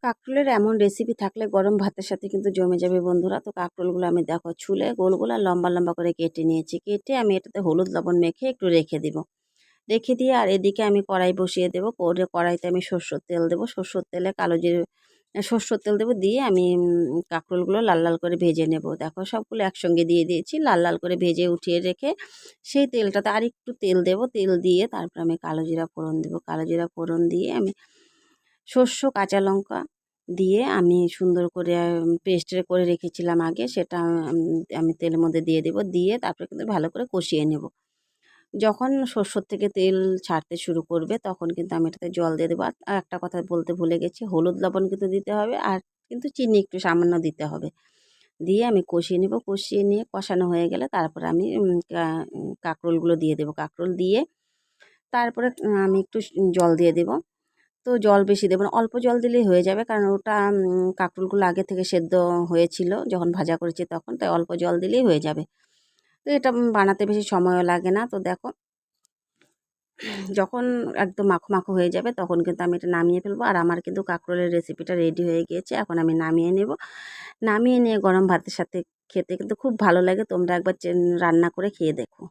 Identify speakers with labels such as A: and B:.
A: কাঁকরোলের এমন রেসিপি থাকলে গরম ভাতের সাথে কিন্তু জমে যাবে বন্ধুরা। তো কাঁকরোলগুলো আমি দেখো ছুলে গোল গোল আর লম্বা লম্বা করে কেটে নিয়েছি। কেটে আমি এটাতে হলুদ লবণ মেখে একটু রেখে দিব। রেখে দিয়ে আর এদিকে আমি কড়াই বসিয়ে দেবো। কড়াইতে আমি সরষের তেল দেবো। সরষের তেলে কালো জিরে সরষের তেল দেবো, দিয়ে আমি কাঁকরোলগুলো লাল লাল করে ভেজে নেব। দেখো সবগুলো একসঙ্গে দিয়ে দিয়েছি, লাল লাল করে ভেজে উঠিয়ে রেখে সেই তেলটাতে আর একটু তেল দেবো। তেল দিয়ে তারপর আমি কালো জিরা ফোড়ন দেবো। কালো জিরা ফোড়ন দিয়ে আমি সর্ষে কাঁচা লঙ্কা দিয়ে আমি সুন্দর করে পেস্ট করে রেখেছিলাম আগে, সেটা আমি তেলের মধ্যে দিয়ে দেবো। দিয়ে তারপরে কিন্তু ভালো করে কষিয়ে নেব। যখন সরষের থেকে তেল ছাড়তে শুরু করবে তখন কিন্তু আমি এটাতে জল দিয়ে দেবো। আর একটা কথা বলতে ভুলে গেছি, হলুদ লবণ কিন্তু দিতে হবে, আর কিন্তু চিনি একটু সামান্য দিতে হবে। দিয়ে আমি কষিয়ে নেব। কষিয়ে নিয়ে কষানো হয়ে গেলে তারপরে আমি কাঁকরোলগুলো দিয়ে দেবো। কাঁকরোল দিয়ে তারপরে আমি একটু জল দিয়ে দেবো। তো জল বেশি দেবো না, অল্প জল দিলেই হয়ে যাবে, কারণ ওটা কাঁকরোলগুলো আগে থেকে সেদ্ধ হয়েছিল যখন ভাজা করেছি তখন, তাই অল্প জল দিলেই হয়ে যাবে। তো এটা বানাতে বেশি সময়ও লাগে না। তো দেখো যখন একদম মাখো মাখো হয়ে যাবে তখন কিন্তু আমি এটা নামিয়ে ফেলবো। আর আমার কিন্তু কাঁকরোলের রেসিপিটা রেডি হয়ে গিয়েছে। এখন আমি নামিয়ে নেব। নামিয়ে নিয়ে গরম ভাতের সাথে খেতে কিন্তু খুব ভালো লাগে। তোমরা একবার রান্না করে খেয়ে দেখো।